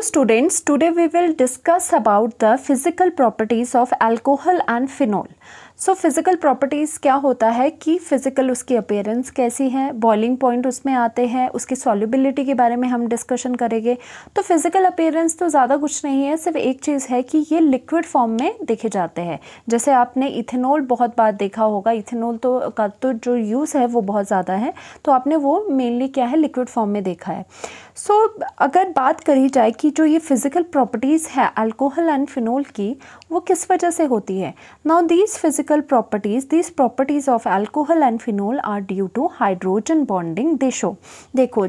students, today we will discuss about the physical properties of alcohol and phenol. So physical properties क्या होता है कि physical उसकी appearance कैसी है, बॉइलिंग पॉइंट उसमें आते हैं, उसकी सॉल्युबिलिटी के बारे में हम डिस्कशन करेंगे। तो फिज़िकल अपीयरेंस तो ज़्यादा कुछ नहीं है, सिर्फ एक चीज़ है कि ये लिक्विड फॉर्म में देखे जाते हैं। जैसे आपने इथेनॉल बहुत बार देखा होगा, इथेनॉल का जो यूज़ है वो बहुत ज़्यादा है, तो आपने वो मेनली क्या है लिक्विड फॉर्म में देखा है। सो अगर बात करी जाए कि जो ये फिज़िकल प्रॉपर्टीज़ है अल्कोहल एंड फिनोल की, वो किस वजह से होती है। Now these properties of alcohol and phenol are due to hydrogen bonding they show। देखो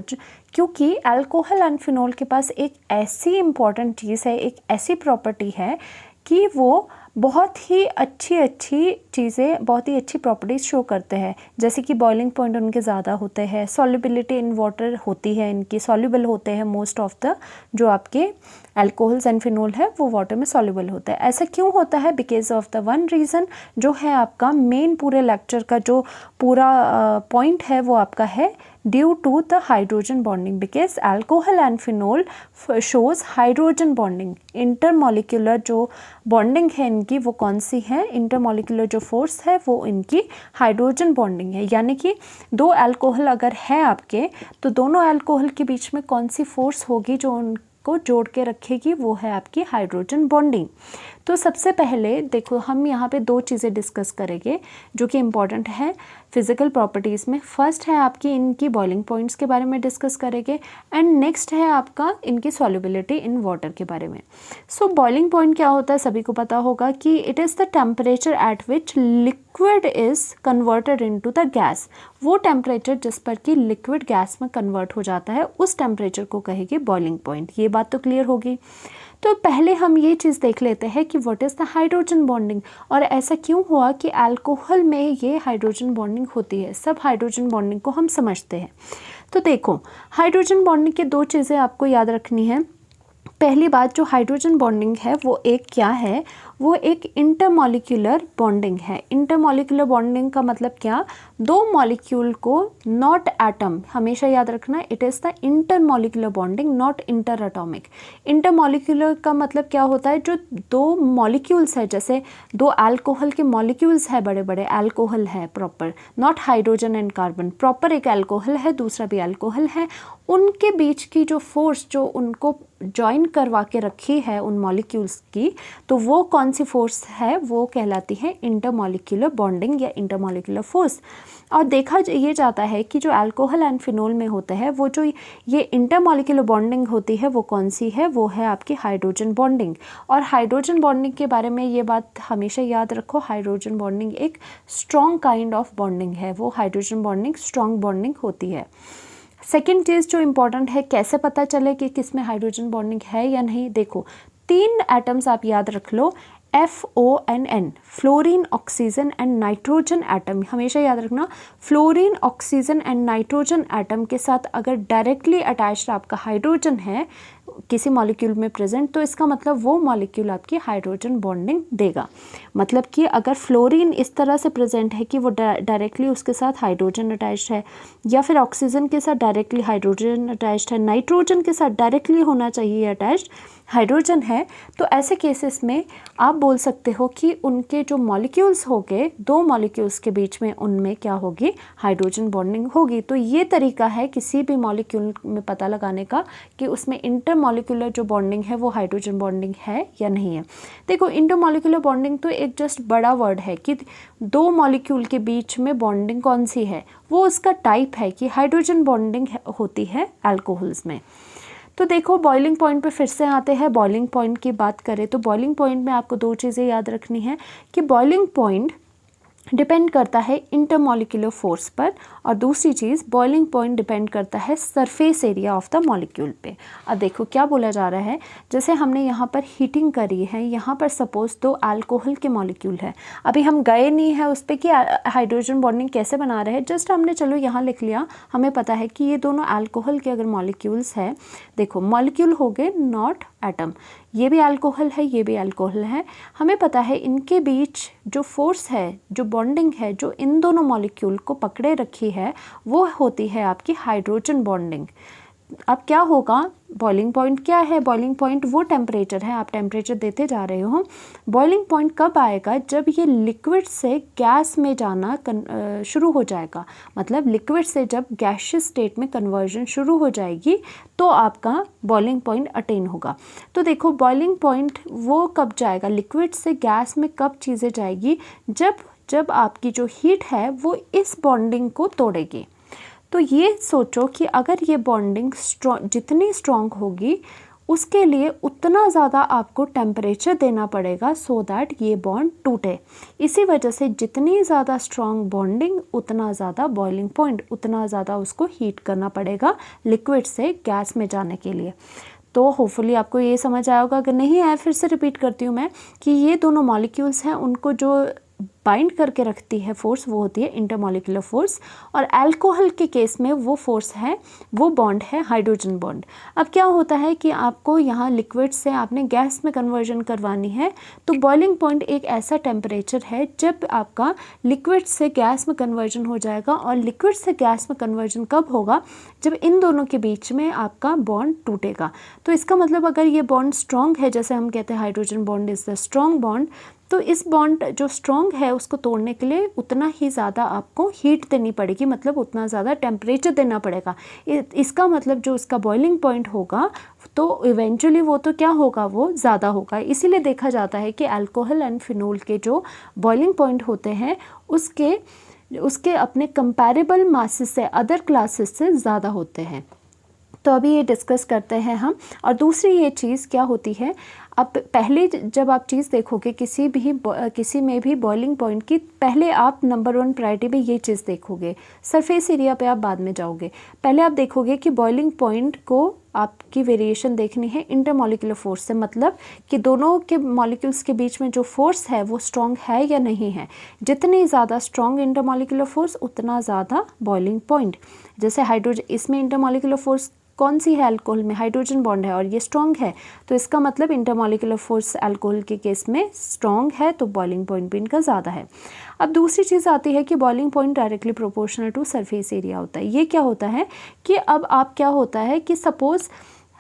क्योंकि अल्कोहल एंड फिनोल के पास एक ऐसी इम्पॉर्टेंट चीज़ है, एक ऐसी प्रॉपर्टी है कि वो बहुत ही अच्छी चीज़ें, बहुत ही अच्छी प्रॉपर्टीज़ शो करते हैं। जैसे कि बॉइलिंग पॉइंट उनके ज़्यादा होते हैं, सॉल्युबिलिटी इन वाटर होती है इनकी, सॉल्युबल होते हैं मोस्ट ऑफ द जो आपके अल्कोहल्स एंड फिनोल है वो वाटर में सॉल्युबल होता है। ऐसा क्यों होता है? Because of the one reason जो है आपका मेन पूरे लेक्चर का जो पूरा पॉइंट है वो आपका है due to the hydrogen bonding. Because alcohol and phenol shows hydrogen bonding. Intermolecular जो बॉन्डिंग है इनकी वो कौन सी है? इंटरमॉलिक्यूलर जो फोर्स है वो इनकी हाइड्रोजन बॉन्डिंग है। यानी कि दो अल्कोहल अगर है आपके, तो दोनों अल्कोहल के बीच में कौन सी फोर्स होगी जो उनको जोड़ के रखेगी? वो है आपकी हाइड्रोजन बॉन्डिंग। तो सबसे पहले देखो हम यहाँ पे दो चीज़ें डिस्कस करेंगे जो कि इम्पॉर्टेंट है फिज़िकल प्रॉपर्टीज़ में। फर्स्ट है आपकी इनकी बॉइलिंग पॉइंट्स के बारे में डिस्कस करेंगे एंड नेक्स्ट है आपका इनकी सॉल्युबिलिटी इन वाटर के बारे में। सो बॉइलिंग पॉइंट क्या होता है सभी को पता होगा कि it is the temperature at which liquid is converted into the gas. वो टेम्परेचर जिस पर कि लिक्विड गैस में कन्वर्ट हो जाता है उस टेम्परेचर को कहेगी बॉइलिंग पॉइंट। ये बात तो क्लियर होगी। तो पहले हम ये चीज़ देख लेते हैं कि what is the hydrogen bonding और ऐसा क्यों हुआ कि अल्कोहल में ये हाइड्रोजन बॉन्डिंग होती है। सब हाइड्रोजन बॉन्डिंग को हम समझते हैं। तो देखो हाइड्रोजन बॉन्डिंग की दो चीज़ें आपको याद रखनी है। पहली बात, जो हाइड्रोजन बॉन्डिंग है वो एक क्या है? वो एक इंटरमॉलिक्यूलर बॉन्डिंग है। इंटरमॉलिक्यूलर बॉन्डिंग का मतलब क्या? दो मॉलिक्यूल को, नॉट एटम, हमेशा याद रखना it is the intermolecular bonding not inter atomic. Intermolecular का मतलब क्या होता है? जो दो मॉलिक्यूल्स है, जैसे दो अल्कोहल के मॉलिक्यूल्स है, बड़े बड़े अल्कोहल है proper, not hydrogen and carbon, proper एक अल्कोहल है दूसरा भी अल्कोहल है, उनके बीच की जो फोर्स जो उनको ज्वाइन करवा के रखी है उन मॉलिक्यूल्स की, तो वो कौन सी फोर्स है? वो कहलाती है इंटरमॉलिक्यूलर बॉन्डिंग या इंटरमॉलिक्यूलर फोर्स। और देखा ये जाता है कि जो अल्कोहल एंड फिनोल में होता है वो जो ये इंटरमॉलिक्यूलर बॉन्डिंग होती है वो कौन सी है? वो है आपकी हाइड्रोजन बॉन्डिंग। और हाइड्रोजन बॉन्डिंग के बारे में ये बात हमेशा याद रखो, हाइड्रोजन बॉन्डिंग एक स्ट्रॉन्ग काइंड ऑफ बॉन्डिंग है। वो हाइड्रोजन बॉन्डिंग स्ट्रॉन्ग बॉन्डिंग होती है। सेकेंड चीज़ जो इम्पॉर्टेंट है, कैसे पता चले कि किस में हाइड्रोजन बॉन्डिंग है या नहीं? देखो 3 एटम्स आप याद रख लो, FONN, fluorine, oxygen and nitrogen atom. हमेशा याद रखना fluorine, oxygen and nitrogen atom के साथ अगर डायरेक्टली अटैच्ड आपका हाइड्रोजन है किसी मॉलिक्यूल में प्रेजेंट, तो इसका मतलब वो मॉलिक्यूल आपकी हाइड्रोजन बॉन्डिंग देगा। मतलब कि अगर फ्लोरीन इस तरह से प्रेजेंट है कि वो डायरेक्टली उसके साथ हाइड्रोजन अटैच्ड है, या फिर ऑक्सीजन के साथ डायरेक्टली हाइड्रोजन अटैच्ड है, नाइट्रोजन के साथ डायरेक्टली होना चाहिए अटैच्ड हाइड्रोजन है, तो ऐसे केसेस में आप बोल सकते हो कि उनके जो मॉलिक्यूल्स हो गए, दो मॉलिक्यूल्स के बीच में उनमें क्या होगी? हाइड्रोजन बॉन्डिंग होगी। तो ये तरीका है किसी भी मॉलिक्यूल में पता लगाने का कि उसमें इंटरमॉलिक्यूलर जो बॉन्डिंग है वो हाइड्रोजन बॉन्डिंग है या नहीं है। देखो इंटरमॉलिक्यूलर बॉन्डिंग तो एक जस्ट बड़ा वर्ड है कि दो मॉलिक्यूल के बीच में बॉन्डिंग कौन सी है, वो उसका टाइप है कि हाइड्रोजन बॉन्डिंग होती है अल्कोहल्स में। तो देखो बॉइलिंग पॉइंट पे फिर से आते हैं। बॉइलिंग पॉइंट की बात करें तो बॉइलिंग पॉइंट में आपको दो चीज़ें याद रखनी है कि बॉइलिंग पॉइंट डिपेंड करता है इंटरमॉलिक्यूलर फोर्स पर, और दूसरी चीज़ बॉइलिंग पॉइंट डिपेंड करता है surface area of the molecule पे। अब देखो क्या बोला जा रहा है, जैसे हमने यहाँ पर हीटिंग करी है, यहाँ पर सपोज दो अल्कोहल के मॉलिक्यूल है, अभी हम गए नहीं है उस पर कि हाइड्रोजन बॉन्डिंग कैसे बना रहे हैं, जस्ट हमने चलो यहाँ लिख लिया, हमें पता है कि ये दोनों अल्कोहल के अगर मॉलिक्यूल्स है, देखो मॉलिक्यूल हो गए नॉट एटम, ये भी अल्कोहल है ये भी अल्कोहल है, हमें पता है इनके बीच जो फोर्स है, जो बॉन्डिंग है, जो इन दोनों मॉलिक्यूल को पकड़े रखी है वो होती है आपकी हाइड्रोजन बॉन्डिंग। अब क्या होगा, बॉइलिंग पॉइंट क्या है, बॉइलिंग पॉइंट वो टेम्परेचर है, आप टेम्परेचर देते जा रहे हो। बॉइलिंग पॉइंट कब आएगा, जब ये लिक्विड से गैस में जाना शुरू हो जाएगा, मतलब लिक्विड से जब गैसियस स्टेट में कन्वर्जन शुरू हो जाएगी तो आपका बॉइलिंग पॉइंट अटेन होगा। तो देखो बॉइलिंग पॉइंट वो कब जाएगा, लिक्विड से गैस में कब चीज़ें जाएगी, जब आपकी जो हीट है वो इस बॉन्डिंग को तोड़ेगी। तो ये सोचो कि अगर ये बॉन्डिंग जितनी स्ट्रॉन्ग होगी उसके लिए उतना ज़्यादा आपको टेम्परेचर देना पड़ेगा सो दैट ये बॉन्ड टूटे। इसी वजह से जितनी ज़्यादा स्ट्रॉन्ग बॉन्डिंग उतना ज़्यादा बॉइलिंग पॉइंट, उतना ज़्यादा उसको हीट करना पड़ेगा लिक्विड से गैस में जाने के लिए। तो होपफुली आपको ये समझ आया होगा, अगर नहीं आया फिर से रिपीट करती हूँ मैं कि ये दोनों मॉलिक्यूल्स हैं, उनको जो बाइंड करके रखती है फोर्स वो होती है इंटरमॉलिक्यूलर फोर्स, और अल्कोहल के केस में वो फोर्स है, वो बॉन्ड है हाइड्रोजन बॉन्ड। अब क्या होता है कि आपको यहाँ लिक्विड से आपने गैस में कन्वर्जन करवानी है, तो बॉइलिंग पॉइंट एक ऐसा टेम्परेचर है जब आपका लिक्विड से गैस में कन्वर्जन हो जाएगा। और लिक्विड से गैस में कन्वर्जन कब होगा, जब इन दोनों के बीच में आपका बॉन्ड टूटेगा। तो इसका मतलब अगर ये बॉन्ड स्ट्रॉन्ग है, जैसे हम कहते हैं hydrogen bond is the strong bond, तो इस बॉन्ड जो स्ट्रॉन्ग है उसको तोड़ने के लिए उतना ही ज़्यादा आपको हीट देनी पड़ेगी, मतलब उतना ज़्यादा टेम्परेचर देना पड़ेगा। इसका मतलब जो उसका बॉइलिंग पॉइंट होगा तो इवेंचुअली वो तो क्या होगा, वो ज़्यादा होगा। इसीलिए देखा जाता है कि अल्कोहल एंड फिनोल के जो बॉइलिंग पॉइंट होते हैं उसके अपने कंपैरेबल मासेस से, अदर क्लासेस से ज़्यादा होते हैं। तो अभी ये डिस्कस करते हैं हम। और दूसरी ये चीज़ क्या होती है, अब पहले जब आप चीज़ देखोगे किसी में भी बॉइलिंग पॉइंट की, पहले आप नंबर 1 प्रायोरिटी में ये चीज़ देखोगे। सरफेस एरिया पे आप बाद में जाओगे, पहले आप देखोगे कि बॉइलिंग पॉइंट को आपकी वेरिएशन देखनी है इंटरमॉलिक्यूलर फोर्स से, मतलब कि दोनों के मॉलिक्यूल्स के बीच में जो फोर्स है वो स्ट्रॉन्ग है या नहीं है। जितनी ज़्यादा स्ट्रॉन्ग इंटरमॉलिक्यूलर फोर्स उतना ज़्यादा बॉइलिंग पॉइंट। जैसे हाइड्रोजन, इसमें इंटरमॉलिक्यूलर फोर्स कौन सी है, अल्कोहल में हाइड्रोजन बॉन्ड है और ये स्ट्रॉन्ग है, तो इसका मतलब इंटरमॉलिक्यूलर फोर्स अल्कोहल के केस में स्ट्रॉन्ग है, तो बॉइलिंग पॉइंट भी इनका ज़्यादा है। अब दूसरी चीज़ आती है कि boiling point directly proportional to surface area होता है। ये क्या होता है कि अब आप क्या होता है कि सपोज़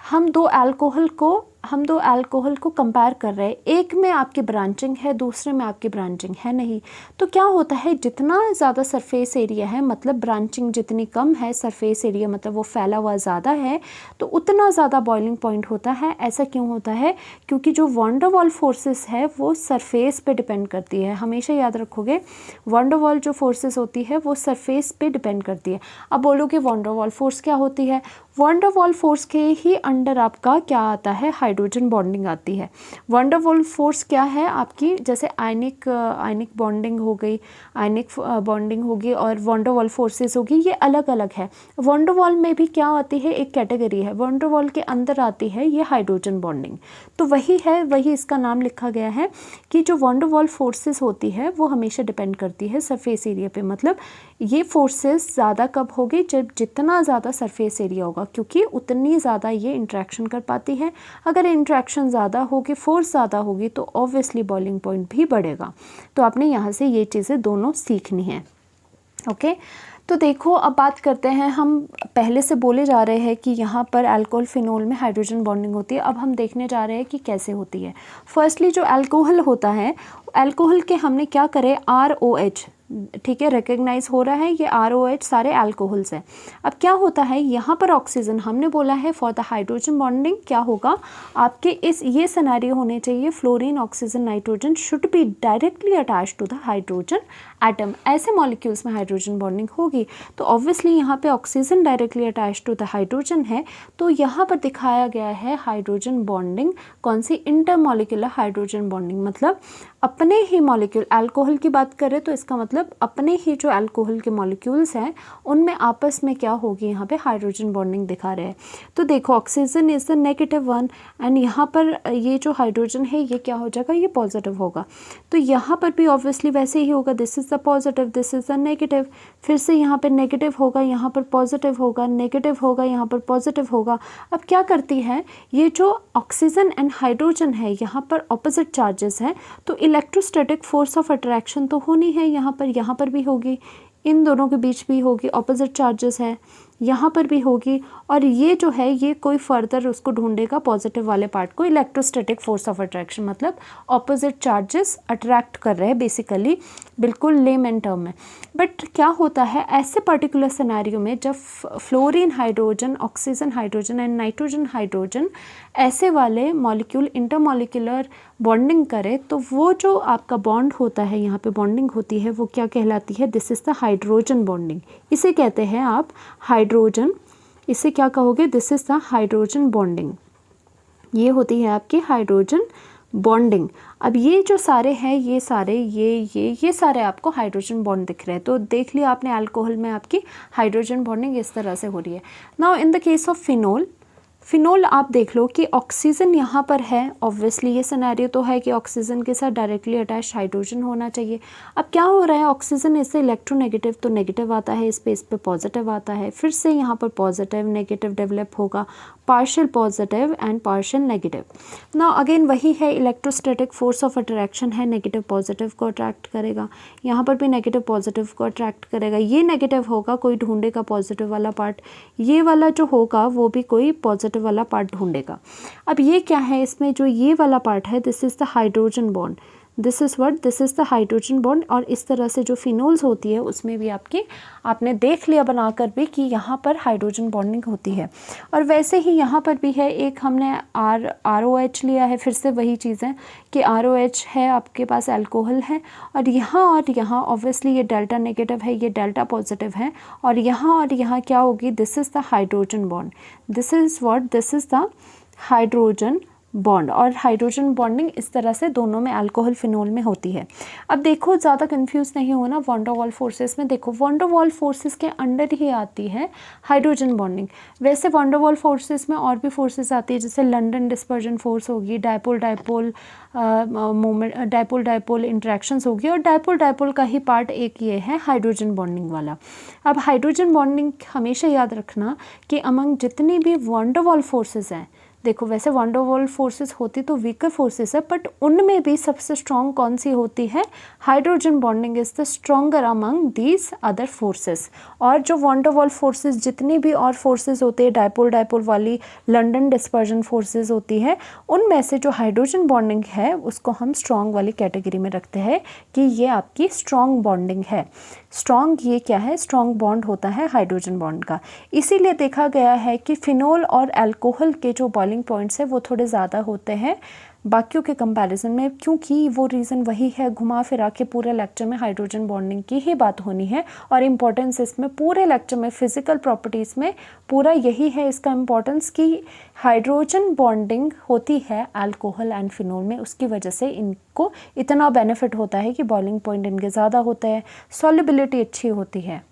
हम दो अल्कोहल को कंपेयर कर रहे हैं, एक में आपकी ब्रांचिंग है, दूसरे में आपकी ब्रांचिंग है नहीं। तो क्या होता है, जितना ज़्यादा सरफेस एरिया है, मतलब ब्रांचिंग जितनी कम है, सरफेस एरिया मतलब वो फैला हुआ ज़्यादा है, तो उतना ज़्यादा बॉइलिंग पॉइंट होता है। ऐसा क्यों होता है, क्योंकि जो वॉन डर वाल फोर्सेस है वो सरफेस पे डिपेंड करती है। हमेशा याद रखोगे, वॉन डर वाल जो फोर्सेस होती है वो सरफेस पे डिपेंड करती है। अब बोलोगे वॉन डर वाल फोर्स क्या होती है, वॉन डर वाल फोर्स के ही अंडर आपका क्या आता है, हाइड्रोजन बॉन्डिंग आती है। वॉन डर वाल फोर्स क्या है आपकी, जैसे आयनिक बॉन्डिंग हो गई, आयनिक बॉन्डिंग होगी और वॉन डर वाल फोर्सेस होगी, ये अलग अलग है। वॉन डर वाल में भी क्या आती है, एक कैटेगरी है, वॉन डर वाल के अंदर आती है ये हाइड्रोजन बॉन्डिंग। तो वही है, वही इसका नाम लिखा गया है कि जो वॉन डर वाल फोर्सेस होती है वो हमेशा डिपेंड करती है सरफेस एरिया पे। मतलब ये फोर्सेस ज़्यादा कब होगी, जब जितना ज़्यादा सरफेस एरिया होगा, क्योंकि उतनी ज़्यादा ये इंट्रैक्शन कर पाती है। अगर इंट्रैक्शन ज़्यादा होगी, फोर्स ज़्यादा होगी, तो ऑब्वियसली बॉइलिंग पॉइंट भी बढ़ेगा। तो आपने यहाँ से ये चीज़ें दोनों सीखनी हैं। ओके, तो देखो अब बात करते हैं, हम पहले से बोले जा रहे हैं कि यहाँ पर अल्कोहल फिनोल में हाइड्रोजन बॉन्डिंग होती है। अब हम देखने जा रहे हैं कि कैसे होती है। फर्स्टली जो अल्कोहल होता है, अल्कोहल के हमने क्या करे, ROH, ठीक है, रिकग्नाइज हो रहा है ये ROH सारे अल्कोहल्स हैं। अब क्या होता है, यहाँ पर ऑक्सीजन हमने बोला है फॉर द हाइड्रोजन बॉन्डिंग क्या होगा आपके, ये सिनेरियो होने चाहिए, fluorine oxygen nitrogen should be directly attach to the hydrogen atom. ऐसे मॉलिक्यूल्स में हाइड्रोजन बॉन्डिंग होगी। तो ऑब्वियसली यहाँ पे oxygen directly attach to the hydrogen है, तो यहाँ पर दिखाया गया है हाइड्रोजन बॉन्डिंग, कौन सी, इंटरमॉलिक्यूलर हाइड्रोजन बॉन्डिंग। मतलब अपने ही मॉलिक्यूल, अल्कोहल की बात करें तो इसका मतलब अपने ही जो अल्कोहल के मॉलिक्यूल्स हैं उनमें आपस में क्या होगी, यहाँ पे हाइड्रोजन बॉन्डिंग दिखा रहे हैं। तो देखो ऑक्सीजन इज़ द -1 एंड यहाँ पर ये जो हाइड्रोजन है ये क्या हो जाएगा, ये पॉजिटिव होगा। तो यहाँ पर भी ऑब्वियसली वैसे ही होगा, this is the positive, this is the negative. फिर से यहाँ पर नेगेटिव होगा, यहाँ पर पॉजिटिव होगा, नेगेटिव होगा, यहाँ पर पॉजिटिव होगा। अब क्या करती है, ये जो ऑक्सीजन एंड हाइड्रोजन है यहाँ पर ऑपोजिट चार्जेस है, तो इलेक्ट्रोस्टैटिक फोर्स ऑफ अट्रैक्शन तो होनी है, यहाँ पर भी होगी, इन दोनों के बीच भी होगी, ऑपोजिट चार्जेस है। यहाँ पर भी होगी, और ये जो है ये कोई फर्दर उसको ढूंढेगा पॉजिटिव वाले पार्ट को। इलेक्ट्रोस्टैटिक फोर्स ऑफ अट्रैक्शन मतलब ऑपोजिट चार्जेस अट्रैक्ट कर रहे हैं बेसिकली, बिल्कुल लेमन टर्म में। बट क्या होता है ऐसे पर्टिकुलर सिनेरियो में जब fluorine hydrogen, oxygen hydrogen and nitrogen hydrogen ऐसे वाले मॉलिक्यूल इंटरमॉलिक्यूलर बॉन्डिंग करे, तो वो जो आपका बॉन्ड होता है, यहाँ पे बॉन्डिंग होती है, वो क्या कहलाती है? This is the hydrogen bonding. इसे कहते हैं आप हाइड्रोजन, इसे क्या कहोगे? This is the hydrogen bonding. ये होती है आपकी हाइड्रोजन बॉन्डिंग। अब ये जो सारे हैं, ये सारे ये सारे आपको हाइड्रोजन बॉन्ड दिख रहे हैं। तो देख लिया आपने अल्कोहल में आपकी हाइड्रोजन बॉन्डिंग इस तरह से हो रही है। Now in the case of phenol, phenol आप देख लो कि ऑक्सीजन यहाँ पर है, ऑब्वियसली ये सिनेरियो तो है कि ऑक्सीजन के साथ डायरेक्टली अटैच हाइड्रोजन होना चाहिए। अब क्या हो रहा है, ऑक्सीजन इससे इलेक्ट्रोनेगेटिव, तो नेगेटिव आता है, स्पेस पे पॉजिटिव आता है, फिर से यहाँ पर पॉजिटिव नेगेटिव डेवलप होगा, partial positive and partial negative. ना अगेन वही है, इलेक्ट्रोस्टैटिक फोर्स ऑफ अट्रैक्शन है, नेगेटिव पॉजिटिव को अट्रैक्ट करेगा, यहाँ पर भी नेगेटिव पॉजिटिव को अट्रैक्ट करेगा। ये नेगेटिव होगा, कोई ढूंढेगा पॉजिटिव वाला पार्ट, ये वाला जो होगा वो भी कोई पॉजिटिव वाला पार्ट ढूंढेगा। अब ये क्या है, इसमें जो ये वाला पार्ट है, this is the hydrogen bond, this is what, this is the hydrogen bond. और इस तरह से जो फिनोल्स होती है उसमें भी आपने देख लिया बनाकर भी कि यहाँ पर हाइड्रोजन बॉन्डिंग होती है। और वैसे ही यहाँ पर भी है, एक हमने ROH लिया है, फिर से वही चीज़ें कि ROH है आपके पास, अल्कोहल है, और यहाँ ऑब्वियसली ये डेल्टा नेगेटिव है, ये डेल्टा पॉजिटिव है, और यहाँ क्या होगी, this is the hydrogen bond, this is what, this is the hydrogen bond. और हाइड्रोजन बॉन्डिंग इस तरह से दोनों में, अल्कोहल फिनोल में होती है। अब देखो ज़्यादा कंफ्यूज नहीं होना, वॉन डर वाल फोर्सेस में देखो, वॉन डर वाल फोर्सेस के अंडर ही आती है हाइड्रोजन बॉन्डिंग। वैसे वॉन डर वाल फोर्सेस में और भी फोर्सेस आती है, जैसे लंडन डिस्पर्जन फोर्स होगी, dipole dipole moment, dipole dipole interactions होगी, और डायपोल डायपोल का ही पार्ट एक ये है हाइड्रोजन बॉन्डिंग वाला। अब हाइड्रोजन बॉन्डिंग हमेशा याद रखना कि अमंग जितनी भी वॉन डर वाल फोर्सेस हैं, देखो वैसे वॉन डर वाल फोर्सेस होती तो वीकर फोर्सेस है, बट उनमें भी सबसे स्ट्रॉन्ग कौन सी होती है? Hydrogen bonding is the stronger among these other forces. और जो वॉन डर वाल फोर्सेस जितनी भी और फोर्सेस होते हैं, डायपोल डायपोल वाली, लंडन डिस्पर्जन फोर्सेस होती है, उनमें से जो हाइड्रोजन बॉन्डिंग है उसको हम स्ट्रॉन्ग वाली कैटेगरी में रखते हैं कि ये आपकी स्ट्रॉन्ग बॉन्डिंग है। स्ट्रॉन्ग ये क्या है? स्ट्रॉन्ग बॉन्ड होता है हाइड्रोजन बॉन्ड का। इसीलिए देखा गया है कि फिनोल और अल्कोहल के जो बॉइलिंग पॉइंट्स है वो थोड़े ज़्यादा होते हैं बाकियों के कंपैरिजन में, क्योंकि वो रीज़न वही है, घुमा फिरा के पूरे लेक्चर में हाइड्रोजन बॉन्डिंग की ही बात होनी है, और इम्पोर्टेंस इसमें पूरे लेक्चर में फिजिकल प्रॉपर्टीज़ में पूरा यही है इसका इम्पोर्टेंस कि हाइड्रोजन बॉन्डिंग होती है अल्कोहल एंड फिनोल में, उसकी वजह से इनको इतना बेनिफिट होता है कि बॉइलिंग पॉइंट इनके ज़्यादा होते हैं, सॉल्युबिलिटी अच्छी होती है।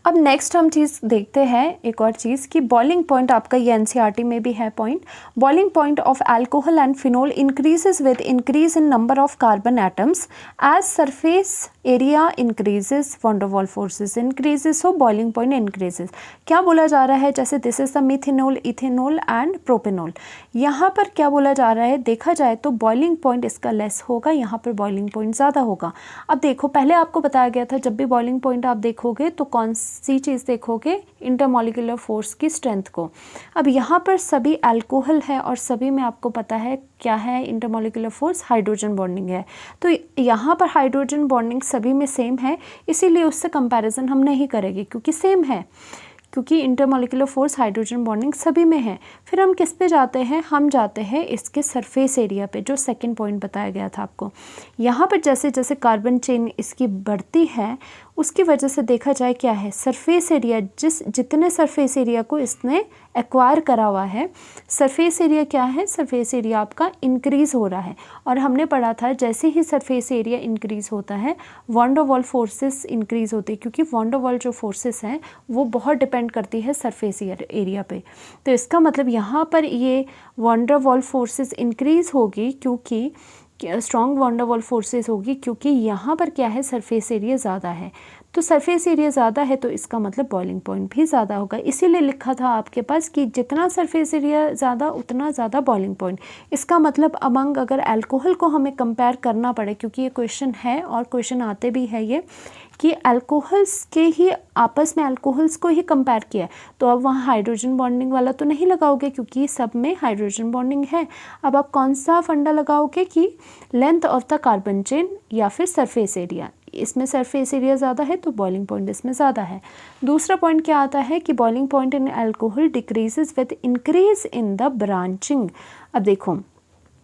अब नेक्स्ट हम चीज़ देखते हैं, एक और चीज़ कि बॉइलिंग पॉइंट आपका ये एनसीईआरटी में भी है point, boiling point of alcohol and phenol increases with increase in number of carbon atoms as surface area increases, van der Waals forces increases, so boiling point increases. क्या बोला जा रहा है? जैसे this is the methanol, ethanol and propanol. यहाँ पर क्या बोला जा रहा है? देखा जाए तो बॉइलिंग पॉइंट इसका लेस होगा, यहाँ पर बॉइलिंग पॉइंट ज़्यादा होगा। अब देखो पहले आपको बताया गया था जब भी बॉइलिंग पॉइंट आप देखोगे तो कौन सी चीज़ देखोगे? इंटरमॉलिक्यूलर फोर्स की स्ट्रेंथ को। अब यहाँ पर सभी अल्कोहल है और सभी में आपको पता है क्या है इंटरमॉलिक्यूलर फोर्स? हाइड्रोजन बॉन्डिंग है। तो यहाँ पर हाइड्रोजन बॉन्डिंग सभी में सेम है, इसीलिए उससे कंपैरिजन हम नहीं करेंगे क्योंकि सेम है, क्योंकि इंटरमॉलिक्यूलर फोर्स हाइड्रोजन बॉन्डिंग सभी में है। फिर हम किस पे जाते हैं? हम जाते हैं इसके सरफेस एरिया पे, जो सेकंड पॉइंट बताया गया था आपको। यहाँ पर जैसे जैसे कार्बन चेन इसकी बढ़ती है उसकी वजह से देखा जाए क्या है, सरफेस एरिया, जितने सरफेस एरिया को इसने एक्वायर करा हुआ है, सरफेस एरिया क्या है? सरफेस एरिया आपका इंक्रीज़ हो रहा है। और हमने पढ़ा था जैसे ही सरफेस एरिया इंक्रीज़ होता है von der Waals forces increase होती है, क्योंकि वॉन डर वाल जो फोर्सेस हैं वो बहुत डिपेंड करती है सरफेस एरिया पे। तो इसका मतलब यहाँ पर ये von der Waals forces increase होगी क्योंकि strong von der Waals forces होगी, क्योंकि यहाँ पर क्या है? सरफेस एरिया ज़्यादा है। तो तो सरफेस एरिया ज़्यादा है तो इसका मतलब बॉइलिंग पॉइंट भी ज़्यादा होगा। इसीलिए लिखा था आपके पास कि जितना सरफेस एरिया ज़्यादा उतना ज़्यादा बॉइलिंग पॉइंट। इसका मतलब अमंग अगर अल्कोहल को हमें कंपेयर करना पड़े, क्योंकि ये क्वेश्चन है और क्वेश्चन आते भी है ये कि अल्कोहल्स के ही आपस में अल्कोहल्स को ही कंपेयर किया है, तो अब वहाँ हाइड्रोजन बॉन्डिंग वाला तो नहीं लगाओगे क्योंकि सब में हाइड्रोजन बॉन्डिंग है। अब आप कौन सा फंडा लगाओगे कि length of the carbon chain या फिर सरफेस एरिया। इसमें सरफेस एरिया ज़्यादा है तो बॉइलिंग पॉइंट इसमें ज़्यादा है। दूसरा पॉइंट क्या आता है कि boiling point in alcohol decreases with increase in the branching. अब देखो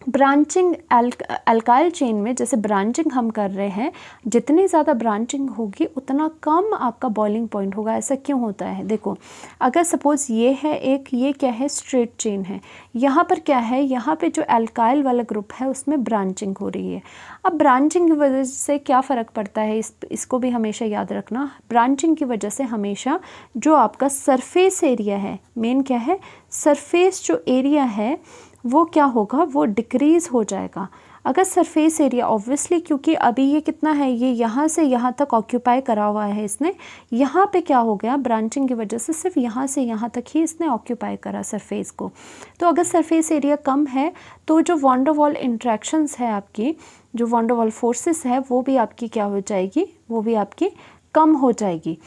ब्रांचिंग अल्काइल चेन में जैसे ब्रांचिंग हम कर रहे हैं, जितनी ज़्यादा ब्रांचिंग होगी उतना कम आपका बॉइलिंग पॉइंट होगा। ऐसा क्यों होता है? देखो अगर सपोज़ ये है एक, ये क्या है, स्ट्रेट चेन है, यहाँ पर क्या है, यहाँ पे जो अल्काइल वाला ग्रुप है उसमें ब्रांचिंग हो रही है। अब ब्रांचिंग की वजह से क्या फ़र्क पड़ता है, इसको भी हमेशा याद रखना। ब्रांचिंग की वजह से हमेशा जो आपका सरफेस एरिया है, मेन क्या है, सरफेस जो एरिया है वो क्या होगा, वो डिक्रीज़ हो जाएगा। अगर सरफेस एरिया ऑब्वियसली, क्योंकि अभी ये कितना है, ये यहाँ से यहाँ तक ऑक्यूपाई करा हुआ है इसने, यहाँ पे क्या हो गया, ब्रांचिंग की वजह से सिर्फ यहाँ से यहाँ तक ही इसने ऑक्यूपाई करा सरफेस को। तो अगर सरफेस एरिया कम है तो जो वॉन डर वाल इंट्रैक्शंस है आपकी, जो वॉन डर वाल फोर्सेस है वो भी आपकी क्या हो जाएगी, वो भी आपकी कम हो जाएगी।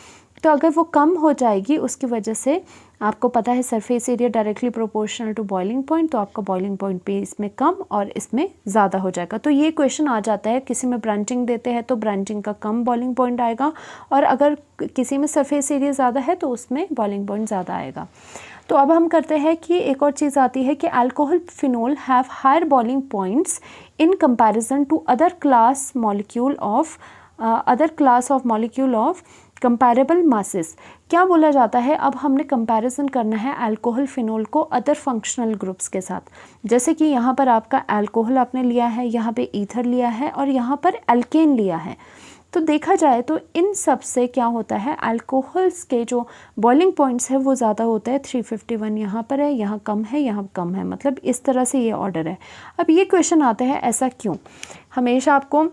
तो अगर वो कम हो जाएगी उसकी वजह से आपको पता है surface area directly proportional to boiling point, तो आपका बॉइलिंग पॉइंट भी इसमें कम और इसमें ज़्यादा हो जाएगा। तो ये क्वेश्चन आ जाता है, किसी में ब्रांचिंग देते हैं तो ब्रांचिंग का कम बॉइलिंग पॉइंट आएगा, और अगर किसी में सरफेस एरिया ज़्यादा है तो उसमें बॉइलिंग पॉइंट ज़्यादा आएगा। तो अब हम करते हैं कि एक और चीज़ आती है कि alcohol phenol have higher boiling points in comparison to other class molecule of comparable masses. क्या बोला जाता है, अब हमने कंपैरिजन करना है अल्कोहल फिनोल को अदर फंक्शनल ग्रुप्स के साथ। जैसे कि यहाँ पर आपका अल्कोहल आपने लिया है, यहाँ पे ईथर लिया है और यहाँ पर एल्केन लिया है। तो देखा जाए तो इन सब से क्या होता है, अल्कोहल्स के जो बॉइलिंग पॉइंट्स है वो ज़्यादा होता है। 351 यहाँ पर है, यहाँ कम है, यहाँ कम है, मतलब इस तरह से ये ऑर्डर है। अब ये क्वेश्चन आते हैं ऐसा क्यों, हमेशा आपको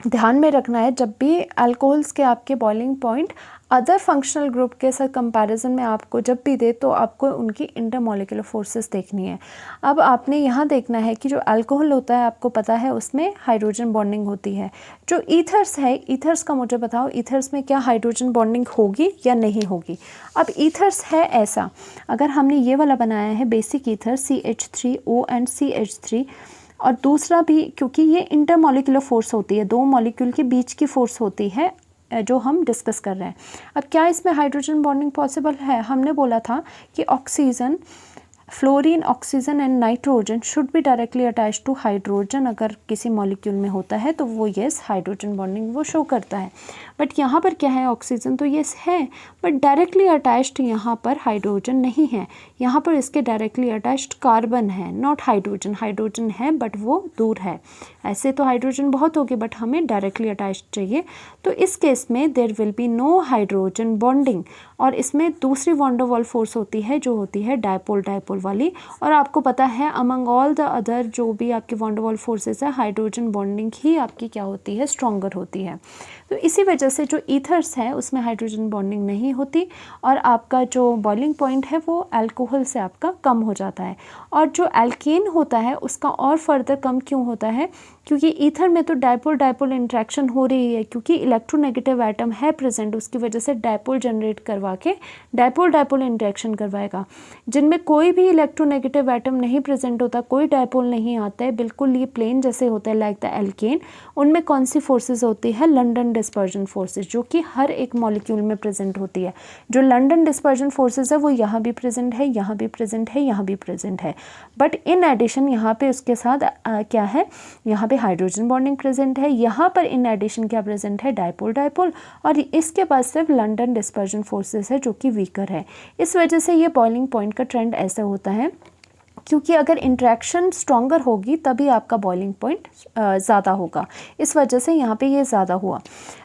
ध्यान में रखना है जब भी अल्कोहल्स के आपके boiling point other functional group के साथ कंपैरिजन में आपको जब भी दे तो आपको उनकी इंटरमॉलिक्यूलर फोर्सेस देखनी है। अब आपने यहाँ देखना है कि जो अल्कोहल होता है आपको पता है उसमें हाइड्रोजन बॉन्डिंग होती है। जो ईथर्स है, ईथर्स का मुझे बताओ, ईथर्स में क्या हाइड्रोजन बॉन्डिंग होगी या नहीं होगी। अब ईथर्स है ऐसा, अगर हमने ये वाला बनाया है basic ether CH3O and CH3, और दूसरा भी क्योंकि ये इंटरमॉलिक्यूलर फोर्स होती है, दो मॉलिक्यूल के बीच की फोर्स होती है जो हम डिस्कस कर रहे हैं। अब क्या इसमें हाइड्रोजन बॉन्डिंग पॉसिबल है? हमने बोला था कि oxygen, fluorine, oxygen and nitrogen should be directly attached to hydrogen. अगर किसी मॉलिक्यूल में होता है तो वो येस हाइड्रोजन बॉन्डिंग वो शो करता है। बट यहाँ पर क्या है, ऑक्सीजन तो येस है बट डायरेक्टली अटैच्ड यहाँ पर हाइड्रोजन नहीं है, यहाँ पर इसके डायरेक्टली अटैच्ड कार्बन है, नॉट हाइड्रोजन। हाइड्रोजन है बट वो दूर है। ऐसे तो हाइड्रोजन बहुत होगी बट हमें डायरेक्टली अटैच्ड चाहिए, तो इस केस में there will be no hydrogen bonding. और इसमें दूसरी वॉन डर वाल फोर्स होती है जो होती है डायपोल वाली। और आपको पता है अमंग ऑल द अदर जो भी आपकी वॉन डर वाल फोर्सेस है, हाइड्रोजन बॉन्डिंग ही आपकी क्या होती है, स्ट्रॉन्गर होती है। तो इसी वजह से जो ईथर्स है उसमें हाइड्रोजन बॉन्डिंग नहीं होती और आपका जो बॉइलिंग पॉइंट है वो अल्कोहल से आपका कम हो जाता है। और जो एल्केन होता है उसका और फर्दर कम क्यों होता है, क्योंकि ईथर में तो डायपोल इंट्रैक्शन हो रही है, क्योंकि इलेक्ट्रोनेगेटिव एटम है प्रेजेंट, उसकी वजह से डायपोल जनरेट करवा के डायपोल इंट्रैक्शन करवाएगा। जिनमें कोई भी इलेक्ट्रोनेगेटिव एटम नहीं प्रेजेंट होता, कोई डायपोल नहीं आता है, बिल्कुल ये प्लेन जैसे होता है लाइक द एल्केन, उनमें कौन सी फोर्सेज होती है, लंडन डिस्पर्जन फोर्सेज, जो कि हर एक मॉलिक्यूल में प्रेजेंट होती है। जो लंडन डिस्पर्जन फोर्सेज है वो यहाँ भी प्रेजेंट है, यहाँ भी प्रेजेंट है, यहाँ भी प्रेजेंट है। बट इन एडिशन यहाँ पे उसके साथ क्या है, यहाँ पे हाइड्रोजन बॉन्डिंग प्रेजेंट है, यहाँ पर इन एडिशन क्या प्रेजेंट है, डायपोल, और इसके पास सिर्फ लंडन डिस्पर्जन फोर्सेस है जो कि वीकर है। इस वजह से ये बॉइलिंग पॉइंट का ट्रेंड ऐसा होता है क्योंकि अगर इंट्रैक्शन स्ट्रॉन्गर होगी तभी आपका बॉइलिंग पॉइंट ज़्यादा होगा, इस वजह से यहाँ पे ये ज़्यादा हुआ।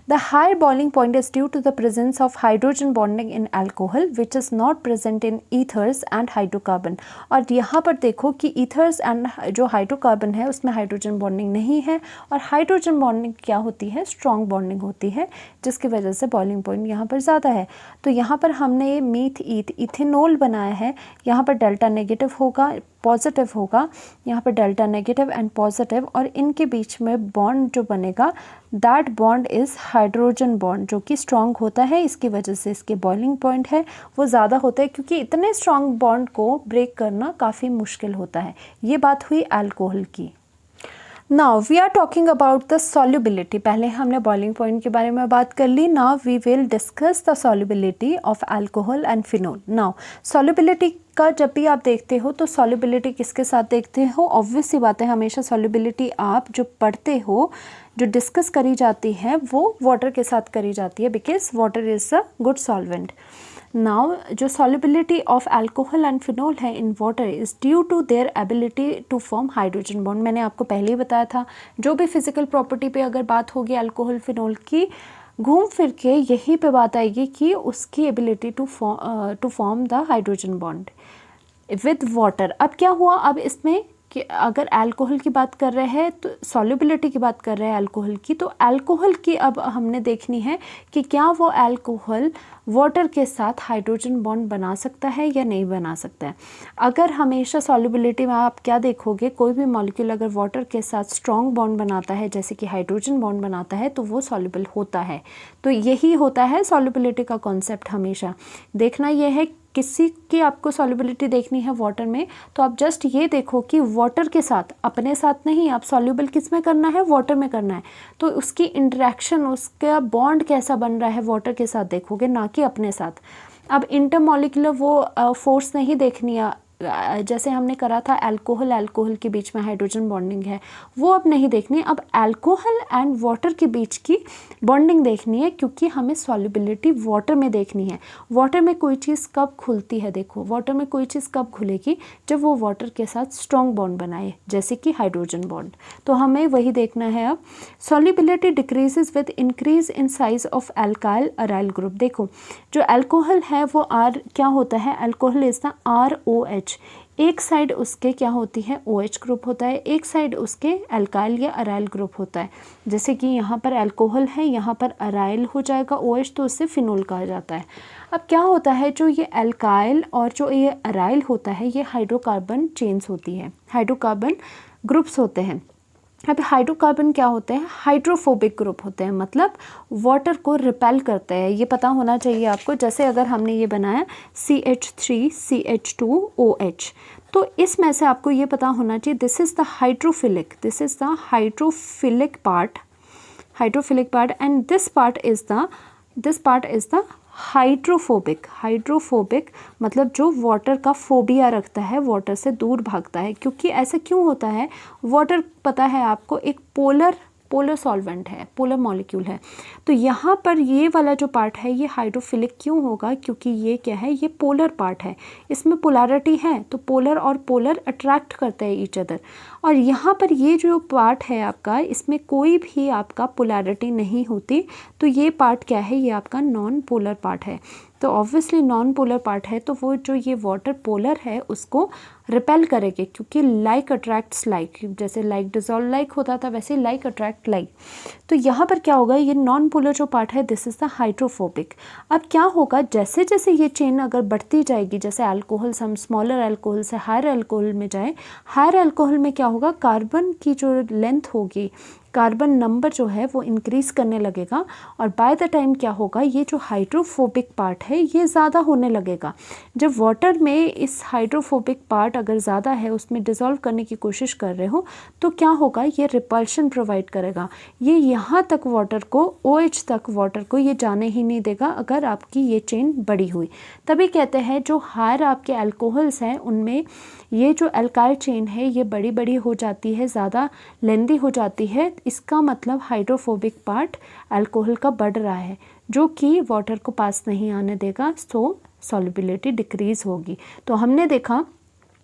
The higher boiling point is due to the presence of hydrogen bonding in alcohol which is not present in ethers and hydrocarbon. और यहाँ पर देखो कि ईथर्स एंड जो हाइड्रोकार्बन है उसमें हाइड्रोजन बॉन्डिंग नहीं है, और हाइड्रोजन बॉन्डिंग क्या होती है, स्ट्रॉन्ग बॉन्डिंग होती है, जिसकी वजह से बॉइलिंग पॉइंट यहाँ पर ज़्यादा है। तो यहाँ पर हमने मीथ ईथ इथेनॉल बनाया है, यहाँ पर डेल्टा नेगेटिव होगा, पॉजिटिव होगा, यहाँ पर डेल्टा नेगेटिव एंड पॉजिटिव, और इनके बीच में बॉन्ड जो बनेगा that bond is hydrogen bond, जो कि स्ट्रॉन्ग होता है। इसकी वजह से इसके बॉइलिंग पॉइंट है वो ज़्यादा होता है, क्योंकि इतने स्ट्रॉन्ग बॉन्ड को ब्रेक करना काफ़ी मुश्किल होता है। ये बात हुई अल्कोहल की। Now we are talking about the solubility. पहले हमने बॉइलिंग पॉइंट के बारे में बात कर ली, now we will discuss the solubility of alcohol and phenol. Now solubility का जब भी आप देखते हो तो सॉल्युबिलिटी किसके साथ देखते हो, ऑब्वियस सी बात है, हमेशा सॉल्युबिलिटी आप जो पढ़ते हो, जो डिस्कस करी जाती है वो वाटर के साथ करी जाती है, because water is a good solvent. Now जो solubility of alcohol and phenol है in water is due to their ability to form hydrogen bond. मैंने आपको पहले ही बताया था, जो भी फिजिकल प्रॉपर्टी पे अगर बात होगी अल्कोहल फिनोल की, घूम फिर के यही पे बात आएगी कि उसकी ability to form the hydrogen bond with water. अब क्या हुआ, अब इसमें कि अगर अल्कोहल की बात कर रहे हैं तो सॉल्युबिलिटी की बात कर रहे हैं अल्कोहल की, तो अल्कोहल की अब हमने देखनी है कि क्या वो अल्कोहल वाटर के साथ हाइड्रोजन बॉन्ड बना सकता है या नहीं बना सकता है। अगर हमेशा सॉल्युबिलिटी में आप क्या देखोगे, कोई भी मॉलिक्यूल अगर वाटर के साथ स्ट्रॉन्ग बॉन्ड बनाता है, जैसे कि हाइड्रोजन बॉन्ड बनाता है, तो वो सॉल्युबल होता है। तो यही होता है सॉल्युबिलिटी का कॉन्सेप्ट। हमेशा देखना यह है, किसी की आपको सॉल्युबिलिटी देखनी है वाटर में, तो आप जस्ट ये देखो कि वाटर के साथ, अपने साथ नहीं, आप सॉल्युबल किस में करना है, वाटर में करना है, तो उसकी इंटरेक्शन, उसका बॉन्ड कैसा बन रहा है वाटर के साथ देखोगे, ना कि अपने साथ। अब इंटरमॉलिक्यूलर वो फोर्स नहीं देखनी है, जैसे हमने करा था अल्कोहल के बीच में हाइड्रोजन बॉन्डिंग है, वो अब नहीं देखनी। अब अल्कोहल एंड वाटर के बीच की बॉन्डिंग देखनी है, क्योंकि हमें सॉल्युबिलिटी वाटर में देखनी है। वाटर में कोई चीज़ कब खुलती है, देखो वाटर में कोई चीज़ कब खुलेगी, जब वो वाटर के साथ स्ट्रॉन्ग बॉन्ड बनाए, जैसे कि हाइड्रोजन बॉन्ड। तो हमें वही देखना है। अब solubility decreases with increase in size of alkyl aryl group. देखो जो अल्कोहल है वो आर क्या होता है, अल्कोहल इज द ROH। एक साइड उसके क्या होती है, OH ग्रुप होता है, एक साइड उसके अल्काइल या अराइल ग्रुप होता है। जैसे कि यहाँ पर अल्कोहल है, यहाँ पर अराइल हो जाएगा OH, तो उससे फिनोल कहा जाता है। अब क्या होता है, जो ये अल्काइल और जो ये अराइल होता है, ये हाइड्रोकार्बन चेन्स होती है, हाइड्रोकार्बन ग्रुप्स होते हैं। अब हाइड्रोकार्बन क्या होते हैं, हाइड्रोफोबिक ग्रुप होते हैं, मतलब वाटर को रिपेल करते हैं। ये पता होना चाहिए आपको। जैसे अगर हमने ये बनाया CH3CH2OH, तो इसमें से आपको ये पता होना चाहिए this is the hydrophilic, this is the hydrophilic part, and this part is the hydrophobic, मतलब जो वाटर का फोबिया रखता है, वाटर से दूर भागता है। क्योंकि ऐसा क्यों होता है, वाटर पता है आपको एक पोलर सॉल्वेंट है, पोलर मॉलिक्यूल है। तो यहाँ पर ये वाला जो पार्ट है ये हाइड्रोफिलिक क्यों होगा, क्योंकि ये क्या है, ये पोलर पार्ट है, इसमें पोलैरिटी है, तो पोलर और पोलर अट्रैक्ट करते हैं ईच अदर। और यहाँ पर ये जो पार्ट है आपका, इसमें कोई भी आपका पोलैरिटी नहीं होती, तो ये पार्ट क्या है, ये आपका नॉन पोलर पार्ट है। तो ऑब्वियसली नॉन पोलर पार्ट है, तो वो जो ये वाटर पोलर है उसको रिपेल करेंगे, क्योंकि लाइक अट्रैक्ट्स लाइक, जैसे लाइक डिजॉल्व लाइक होता था, वैसे लाइक अट्रैक्ट लाइक। तो यहाँ पर क्या होगा, ये नॉन पोलर जो पार्ट है दिस इज़ द हाइड्रोफोबिक। अब क्या होगा, जैसे जैसे ये चेन अगर बढ़ती जाएगी, जैसे अल्कोहल से हम स्मॉलर अल्कोहल से हायर अल्कोहल में जाए, हायर अल्कोहल में क्या होगा, कार्बन की जो लेंथ होगी, कार्बन नंबर जो है वो इंक्रीज़ करने लगेगा, और बाय द टाइम क्या होगा, ये जो हाइड्रोफोबिक पार्ट है ये ज़्यादा होने लगेगा। जब वाटर में इस हाइड्रोफोबिक पार्ट अगर ज़्यादा है, उसमें डिज़ोल्व करने की कोशिश कर रहे हो, तो क्या होगा, ये रिपल्शन प्रोवाइड करेगा, ये यहाँ तक वाटर को, OH तक वाटर को ये जाने ही नहीं देगा अगर आपकी ये चेन बड़ी हुई। तभी कहते हैं जो हायर आपके अल्कोहल्स हैं उनमें ये जो अल्काइल चेन है ये बड़ी बड़ी हो जाती है, ज़्यादा लेंदी हो जाती है। इसका मतलब हाइड्रोफोबिक पार्ट अल्कोहल का बढ़ रहा है, जो कि वाटर को पास नहीं आने देगा, सो सॉल्युबिलिटी डिक्रीज़ होगी। तो हमने देखा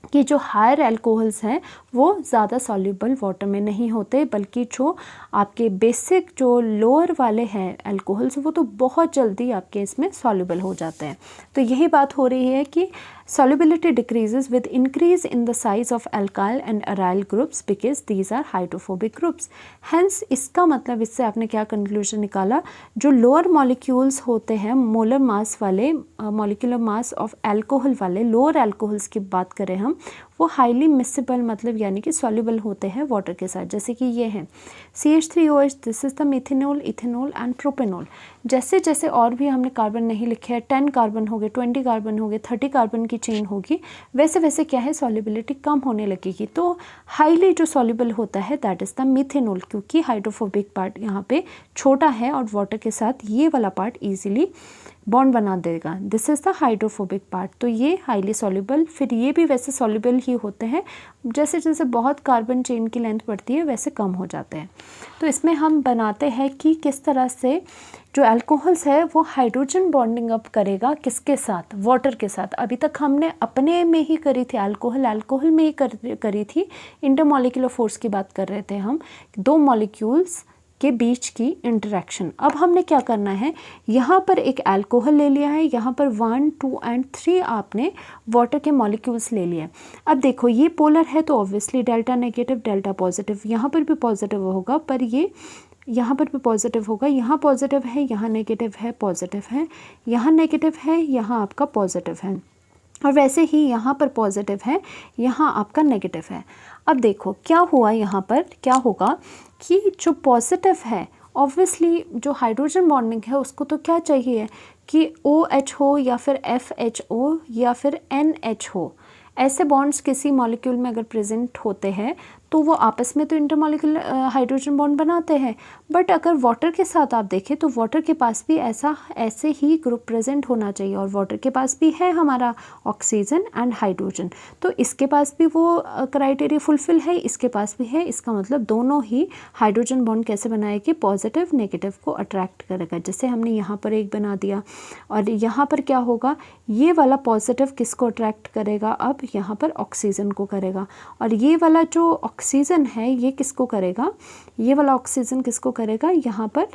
कि जो हायर अल्कोहल्स हैं वो ज़्यादा सॉल्युबल वाटर में नहीं होते, बल्कि जो आपके बेसिक जो लोअर वाले हैं अल्कोहल्स वो तो बहुत जल्दी आपके इसमें सॉल्युबल हो जाते हैं। तो यही बात हो रही है कि solubility decreases with increase in the size of alkyl and aryl groups because these are hydrophobic groups. Hence इसका मतलब इससे आपने क्या कंक्लूजन निकाला, जो लोअर मॉलिक्यूल्स होते हैं मोलर मास वाले मॉलिक्यूलर मास ऑफ अल्कोहल वाले लोअर अल्कोहल्स की बात करें हम, वो हाईली मिसिबल मतलब यानी कि सॉल्युबल होते हैं वाटर के साथ। जैसे कि ये है CH3OH, this is the methanol, ethanol and propanol. जैसे जैसे और भी हमने कार्बन नहीं लिखे हैं, 10 कार्बन हो गए, 20 कार्बन हो गए, 30 कार्बन की चेन होगी, वैसे वैसे क्या है सॉल्युबिलिटी कम होने लगेगी। तो हाईली जो सॉल्युबल होता है दैट इज़ द मिथेनॉल, क्योंकि हाइड्रोफोबिक पार्ट यहाँ पे छोटा है और वाटर के साथ ये वाला पार्ट ईजिली बॉन्ड बना देगा। This is the hydrophobic part. तो ये हाईली सॉल्युबल, फिर ये भी वैसे सॉल्युबल ही होते हैं, जैसे जैसे बहुत कार्बन चेन की लेंथ बढ़ती है वैसे कम हो जाते हैं। तो इसमें हम बनाते हैं कि किस तरह से जो अल्कोहल्स है वो हाइड्रोजन बॉन्डिंग अप करेगा, किसके साथ, वाटर के साथ। अभी तक हमने अपने में ही करी थी, अल्कोहल में ही करी थी, इंटरमॉलिक्यूलर फोर्स की बात कर रहे थे हम, दो मॉलिक्यूल्स के बीच की इंटरेक्शन। अब हमने क्या करना है, यहाँ पर एक अल्कोहल ले लिया है, यहाँ पर 1, 2 एंड 3 आपने वाटर के मॉलिक्यूल्स ले लिए। अब देखो ये पोलर है तो obviously delta negative delta positive, यहाँ पर भी पॉजिटिव होगा, पर ये यहाँ पर भी पॉजिटिव होगा, यहाँ पॉजिटिव है, यहाँ नेगेटिव है, पॉजिटिव है, यहाँ नेगेटिव है, यहाँ आपका पॉजिटिव है, और वैसे ही यहाँ पर पॉजिटिव है, यहाँ आपका नेगेटिव है। अब देखो क्या हुआ, यहाँ पर क्या होगा कि जो पॉजिटिव है ऑब्वियसली जो हाइड्रोजन बॉन्डिंग है उसको तो क्या चाहिए कि OH हो या फिर FHO या फिर NH हो। ऐसे बॉन्ड्स किसी मॉलिक्यूल में अगर प्रेजेंट होते हैं तो वो आपस में तो इंटरमॉलिक्यूलर हाइड्रोजन बॉन्ड बनाते हैं, बट अगर वाटर के साथ आप देखें तो वाटर के पास भी ऐसे ही ग्रुप प्रेजेंट होना चाहिए, और वाटर के पास भी है हमारा ऑक्सीजन एंड हाइड्रोजन, तो इसके पास भी वो क्राइटेरिया फुलफिल है, इसके पास भी है। इसका मतलब दोनों ही हाइड्रोजन बॉन्ड कैसे बनाएगी, पॉजिटिव नेगेटिव को अट्रैक्ट करेगा। जैसे हमने यहाँ पर एक बना दिया, और यहाँ पर क्या होगा, ये वाला पॉजिटिव किसको अट्रैक्ट करेगा, अब यहाँ पर ऑक्सीजन को करेगा, और ये वाला जो ऑक्सीजन है ये किसको करेगा, ये वाला ऑक्सीजन किसको करेगा, यहाँ पर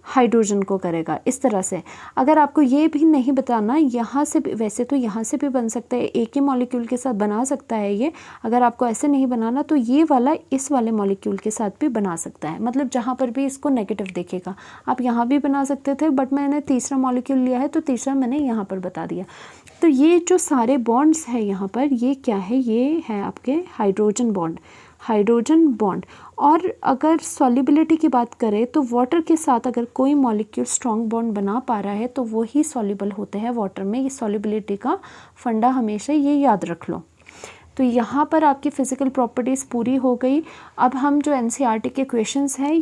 हाइड्रोजन को करेगा। इस तरह से अगर आपको ये भी नहीं बताना, यहाँ से भी, वैसे तो यहाँ से भी बन सकता है, एक ही मॉलिक्यूल के साथ बना सकता है ये, अगर आपको ऐसे नहीं बनाना तो ये वाला इस वाले मॉलिक्यूल के साथ भी बना सकता है, मतलब जहाँ पर भी इसको नेगेटिव देखेगा। आप यहाँ भी बना सकते थे, बट मैंने तीसरा मॉलिक्यूल लिया है तो तीसरा मैंने यहाँ पर बता दिया। तो ये जो सारे बॉन्ड्स हैं यहाँ पर, ये क्या है, ये है आपके हाइड्रोजन बॉन्ड। और अगर सॉल्युबिलिटी की बात करें तो वाटर के साथ अगर कोई मॉलिक्यूल स्ट्रॉन्ग बॉन्ड बना पा रहा है तो वो ही सॉल्युबल होते हैं वाटर में। ये सॉल्युबिलिटी का फंडा हमेशा ये याद रख लो। तो यहाँ पर आपकी फ़िज़िकल प्रॉपर्टीज़ पूरी हो गई। अब हम जो NCERT के क्वेश्चंस हैं,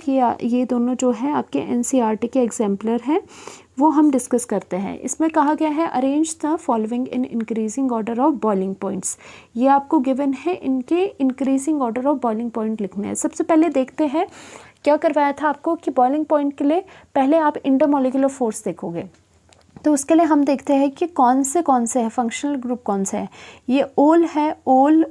ये दोनों जो है आपके NCERT के एग्जाम्पलर हैं, वो हम डिस्कस करते हैं। इसमें कहा गया है arrange the following in increasing order of boiling points. ये आपको गिवन है, इनके increasing order of boiling point लिखने हैं। सबसे पहले देखते हैं क्या करवाया था आपको कि बॉइलिंग पॉइंट के लिए पहले आप इंटरमॉलिक्यूलर फोर्स देखोगे। तो उसके लिए हम देखते हैं कि कौन से है, फंक्शनल ग्रुप कौन से है। ये ओल है, ओल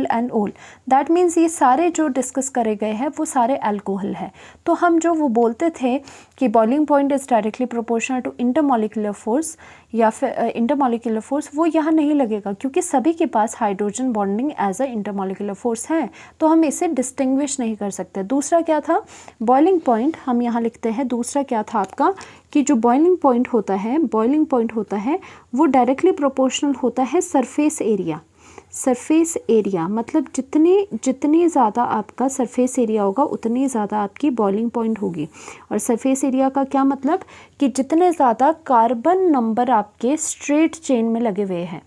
एंड ओल, दैट मीन्स ये सारे जो डिस्कस करे गए हैं वो सारे अल्कोहल है। तो हम जो वो बोलते थे कि boiling point is directly proportional to intermolecular force, या फिर इंटरमॉलिक्यूलर फोर्स, वो यहाँ नहीं लगेगा क्योंकि सभी के पास hydrogen bonding as a intermolecular force है, तो हम इसे डिस्टिंग्विश नहीं कर सकते। दूसरा क्या था, बॉइलिंग पॉइंट हम यहाँ लिखते हैं। दूसरा क्या था आपका कि जो बॉइलिंग पॉइंट होता है वो डायरेक्टली प्रोपोर्शनल होता है सरफेस एरिया, मतलब जितनी ज़्यादा आपका सरफेस एरिया होगा उतनी ज़्यादा आपकी बॉइलिंग पॉइंट होगी। और सरफेस एरिया का क्या मतलब कि जितने ज़्यादा कार्बन नंबर आपके स्ट्रेट चेन में लगे हुए हैं।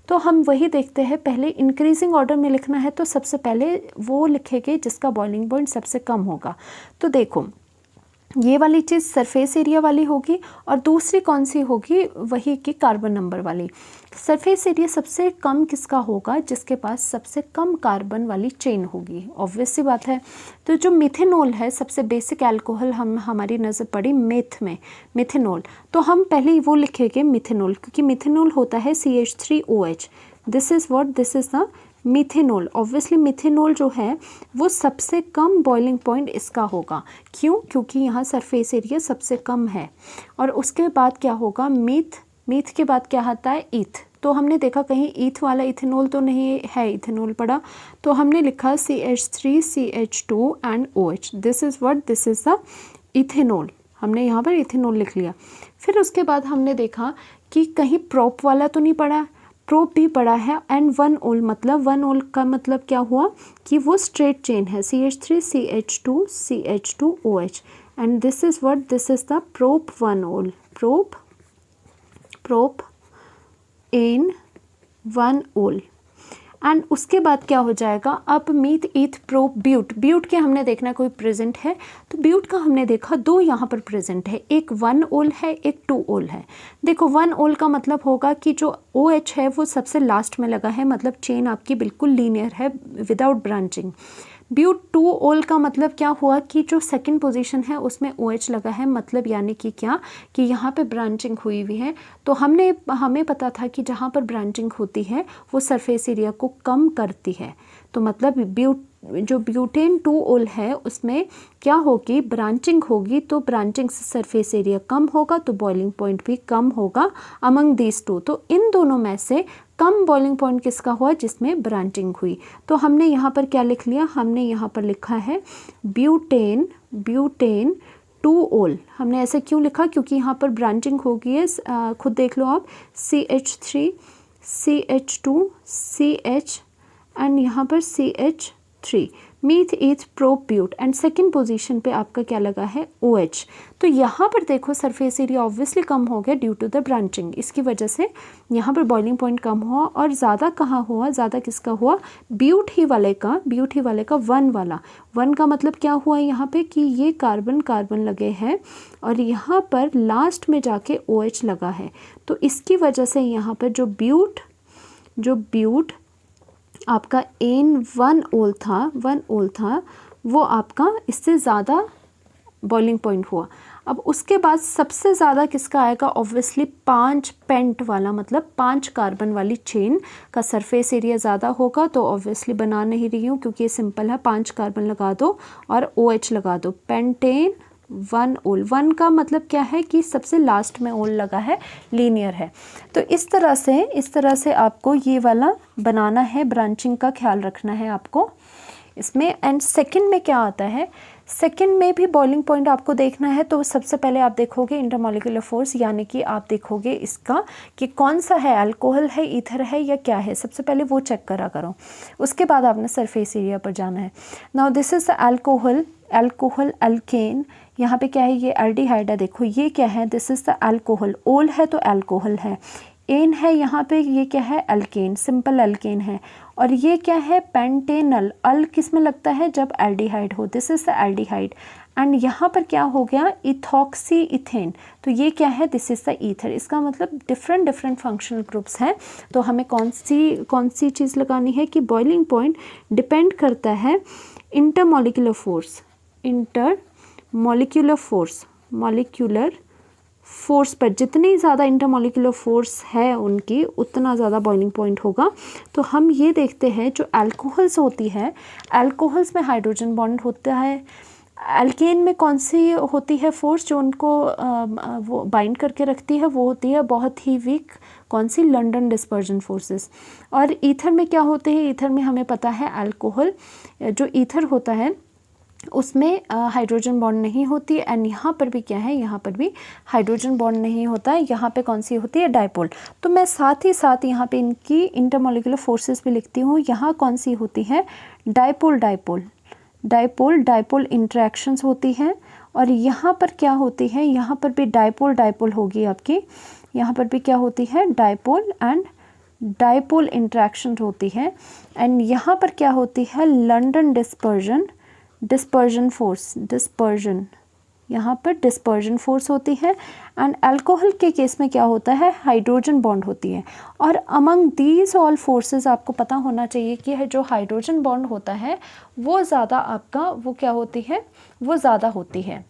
तो हम वही देखते हैं, पहले इंक्रीजिंग ऑर्डर में लिखना है तो सबसे पहले वो लिखेंगे जिसका बॉइलिंग पॉइंट सबसे कम होगा। तो देखो ये वाली चीज़ सरफेस एरिया वाली होगी, और दूसरी कौन सी होगी, वही की कार्बन नंबर वाली। सरफेस एरिया सबसे कम किसका होगा, जिसके पास सबसे कम कार्बन वाली चेन होगी, ऑब्वियस सी बात है। तो जो मिथेनॉल है, सबसे बेसिक अल्कोहल हमारी नज़र पड़ी मिथेनॉल, तो हम पहले वो लिखेंगे मिथेनॉल, क्योंकि मिथेनॉल होता है CH3OH। This is what, this is the methanol. Obviously methanol जो है वो सबसे कम बॉइलिंग पॉइंट इसका होगा। क्यों? क्योंकि यहाँ सरफेस एरिया सबसे कम है। और उसके बाद क्या होगा, मीथ के बाद क्या आता है, ईथ। तो हमने देखा कहीं ईथ वाला इथेनॉल तो नहीं है, इथेनॉल पड़ा, तो हमने लिखा CH3 CH2 and OH। This is what, this is the ethanol. हमने यहाँ पर इथेनॉल लिख लिया। फिर उसके बाद हमने देखा कि कहीं प्रोप वाला तो नहीं पड़ा, प्रोप भी पड़ा है। एंड वन ओल, मतलब वन ओल का मतलब क्या हुआ कि वो स्ट्रेट चेन है, CH3 CH2 CH2 OH। And this is what, this is the prop one ol, prop in one ol. And उसके बाद क्या हो जाएगा, अब मीथ ईथ प्रोप ब्यूट। ब्यूट के हमने देखना कोई प्रेजेंट है, तो ब्यूट का हमने देखा दो यहाँ पर प्रेजेंट है, एक वन ओल है, एक टू ओल है। देखो वन ओल का मतलब होगा कि जो OH है वो सबसे लास्ट में लगा है, मतलब चेन आपकी बिल्कुल लीनियर है विदाउट ब्रांचिंग। ब्यूट टू ओल का मतलब क्या हुआ कि जो सेकंड पोजीशन है उसमें OH लगा है, मतलब यानी कि क्या कि यहाँ पे ब्रांचिंग हुई हुई है। तो हमें पता था कि जहाँ पर ब्रांचिंग होती है वो सरफेस एरिया को कम करती है। तो मतलब जो ब्यूटेन टू ओल है उसमें क्या होगी, ब्रांचिंग होगी, तो ब्रांचिंग से सरफेस एरिया कम होगा, तो बॉइलिंग पॉइंट भी कम होगा अमंग दीज टू। तो इन दोनों में से कम बॉइलिंग पॉइंट किसका हुआ, जिसमें ब्रांचिंग हुई। तो हमने यहाँ पर क्या लिख लिया, हमने यहाँ पर लिखा है ब्यूटेन टू ओल। हमने ऐसे क्यों लिखा, क्योंकि यहाँ पर ब्रांचिंग हो गई है, खुद देख लो आप, CH3 CH2 CH एंड यहाँ पर CH3, meth eth prop but. And second position पे आपका क्या लगा है, OH। तो यहाँ पर देखो सरफेस एरिया ऑब्वियसली कम हो गया ड्यू टू द ब्रांचिंग, इसकी वजह से यहाँ पर बॉइलिंग पॉइंट कम हुआ। और ज़्यादा कहाँ हुआ, ज़्यादा किसका हुआ, ब्यूट ही वाले का वन वाला। वन का मतलब क्या हुआ यहाँ पे कि ये कार्बन लगे हैं और यहाँ पर लास्ट में जाके OH लगा है। तो इसकी वजह से यहाँ पर जो ब्यूट आपका वन ओल था वो आपका इससे ज़्यादा बॉइलिंग पॉइंट हुआ। अब उसके बाद सबसे ज़्यादा किसका आएगा, ऑब्वियसली 5 पेंट वाला, मतलब 5 कार्बन वाली चेन का सरफेस एरिया ज़्यादा होगा। तो ऑब्वियसली बना नहीं रही हूँ क्योंकि ये सिंपल है, 5 कार्बन लगा दो और OH लगा दो, पेंटेन वन ओल। वन का मतलब क्या है कि सबसे लास्ट में ओल लगा है, लीनियर है। तो इस तरह से आपको ये वाला बनाना है, ब्रांचिंग का ख्याल रखना है आपको इसमें। एंड सेकंड में क्या आता है, सेकंड में भी बॉइलिंग पॉइंट आपको देखना है। तो सबसे पहले आप देखोगे इंटरमॉलिक्यूलर फोर्स, यानी कि आप देखोगे इसका कि कौन सा है, अल्कोहल है, ईथर है या क्या है, सबसे पहले वो चेक करा करो। उसके बाद आपने सरफेस एरिया पर जाना है। Now this is alcohol, alkane. यहाँ पे क्या है, ये एल्डिहाइड है, देखो ये क्या है, दिस इज द अल्कोहल। ओल है तो अल्कोहल है, एन है यहाँ पे, ये क्या है, अल्केन, सिंपल अल्केन है। और ये क्या है, पेंटेनल। अल किस में लगता है, जब एल्डिहाइड हो, this is the aldehyde. And यहाँ पर क्या हो गया, इथॉक्सी इथेन। तो ये क्या है, दिस इज द ईथर। इसका मतलब डिफरेंट फंक्शनल ग्रुप्स हैं। तो हमें कौन सी चीज़ लगानी है कि बॉइलिंग पॉइंट डिपेंड करता है इंटरमॉलिक्यूलर फोर्स पर। जितनी ज़्यादा इंटरमॉलिक्यूलर फोर्स है उनकी, उतना ज़्यादा बॉइलिंग पॉइंट होगा। तो हम ये देखते हैं जो अल्कोहल्स होती है, अल्कोहल्स में हाइड्रोजन बॉन्ड होता है। अल्केन में कौन सी होती है फोर्स जो उनको वो बाइंड करके रखती है, वो होती है बहुत ही वीक, कौन सी, लंडन डिस्पर्जन फोर्सेस। और ईथर में क्या होते हैं, ईथर में हमें पता है अल्कोहल जो ईथर होता है उसमें हाइड्रोजन बॉन्ड नहीं होती। एंड यहाँ पर भी क्या है, यहाँ पर भी हाइड्रोजन बॉन्ड नहीं होता है। यहाँ पे कौन सी होती है, डाइपोल। तो मैं साथ ही साथ यहाँ पे इनकी इंटरमॉलिक्यूलर फोर्सेस भी लिखती हूँ। यहाँ कौन सी होती है, डाइपोल इंटरेक्शंस होती हैं। और यहाँ पर क्या होती है, यहाँ पर भी डाइपोल होगी आपकी। यहाँ पर भी क्या होती है, डाइपोल एंड डाइपोल इंटरेक्शन होती है। एंड यहाँ पर क्या होती है, लंडन डिस्पर्जन फोर्स, यहाँ पर डिस्पर्जन फोर्स होती है। एंड अल्कोहल के केस में क्या होता है, हाइड्रोजन बॉन्ड होती है। और अमंग दीज ऑल फोर्सेस आपको पता होना चाहिए कि है जो हाइड्रोजन बॉन्ड होता है वो ज़्यादा आपका, वो क्या होती है, वो ज़्यादा होती है।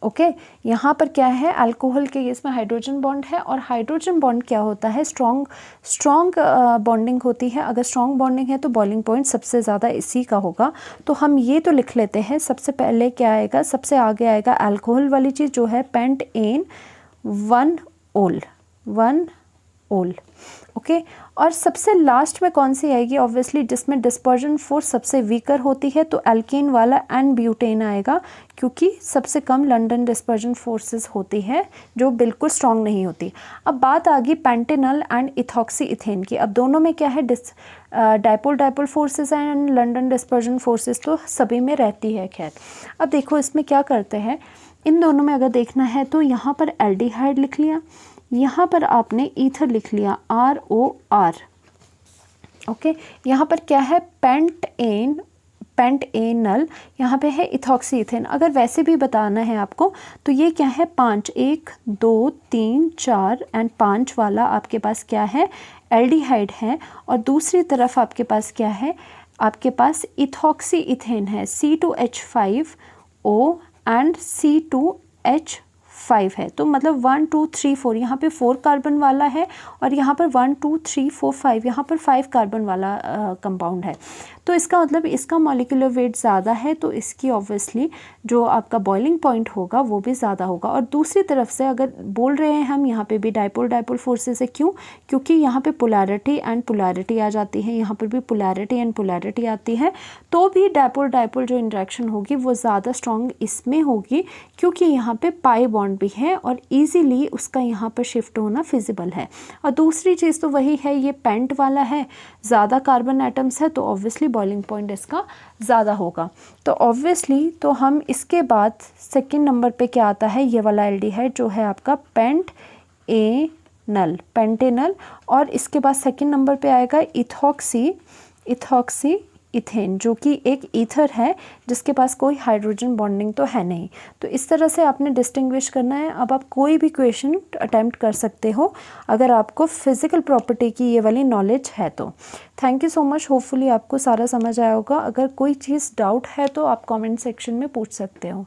ओके यहाँ पर क्या है, अल्कोहल के केस में हाइड्रोजन बॉन्ड है, और हाइड्रोजन बॉन्ड क्या होता है, स्ट्रॉन्ग बॉन्डिंग होती है। अगर स्ट्रॉन्ग बॉन्डिंग है तो बॉइलिंग पॉइंट सबसे ज़्यादा इसी का होगा। तो हम ये तो लिख लेते हैं, सबसे पहले क्या आएगा, सबसे आगे आएगा अल्कोहल वाली चीज़ जो है पेंटेन 1 ओल। ओके और सबसे लास्ट में कौन सी आएगी, ऑब्वियसली जिसमें डिस्पर्जन फोर्स सबसे वीकर होती है, तो एल्केन वाला एन ब्यूटेन आएगा, क्योंकि सबसे कम लंडन डिस्पर्जन फोर्सेस होती है जो बिल्कुल स्ट्रांग नहीं होती। अब बात आ गई पेंटेनल एंड इथॉक्सी इथेन की। अब दोनों में क्या है, dipole forces and London dispersion forces तो सभी में रहती है। खैर अब देखो इसमें क्या करते हैं, इन दोनों में अगर देखना है तो यहाँ पर एल्डिहाइड लिख लिया, यहाँ पर आपने ईथर लिख लिया ROR। ओके यहाँ पर क्या है, पेंटेनल, यहाँ पे है इथॉक्सी इथेन। अगर वैसे भी बताना है आपको तो ये क्या है, 5, 1 2 3 4 एंड 5 वाला आपके पास क्या है, एल्डिहाइड है, और दूसरी तरफ आपके पास क्या है, आपके पास इथॉक्सी इथेन है, C2H5O एंड C2H5 है। तो मतलब 1 2 3 4 यहाँ पे 4 कार्बन वाला है, और यहाँ पर 1 2 3 4 5 यहाँ पर 5 कार्बन वाला कंपाउंड है। तो इसका मतलब इसका मॉलिक्यूलर वेट ज़्यादा है, तो इसकी ऑब्वियसली जो आपका बॉइलिंग पॉइंट होगा वो भी ज़्यादा होगा। और दूसरी तरफ से अगर बोल रहे हैं हम, यहाँ पे भी डायपोल फोर्सेस है। क्यों, क्योंकि यहाँ पे पोलैरिटी एंड पोलैरिटी आ जाती है, यहाँ पर भी पोलैरिटी एंड पोलैरिटी आती है, तो भी डायपोल जो इंटरेक्शन होगी वो ज़्यादा स्ट्रॉन्ग इसमें होगी, क्योंकि यहाँ पे पाई बॉन्ड भी है और ईजीली उसका यहाँ पर शिफ्ट होना फिजिबल है। और दूसरी चीज़ तो वही है, ये पेंट वाला है, ज़्यादा कार्बन एटम्स है, तो ऑब्वियसली बॉइलिंग पॉइंट इसका ज़्यादा होगा। तो ऑब्वियसली तो हम इसके बाद सेकंड नंबर पे क्या आता है, ये वाला एल्डिहाइड जो है आपका पेंटेनल, और इसके बाद सेकंड नंबर पे आएगा इथॉक्सी इथेन, जो कि एक ईथर है जिसके पास कोई हाइड्रोजन बॉन्डिंग तो है नहीं। तो इस तरह से आपने डिस्टिंग्विश करना है। अब आप कोई भी क्वेश्चन अटेम्प्ट कर सकते हो अगर आपको फिज़िकल प्रॉपर्टी की ये वाली नॉलेज है तो। Thank you so much, hopefully आपको सारा समझ आया होगा। अगर कोई चीज़ डाउट है तो आप कमेंट सेक्शन में पूछ सकते हो।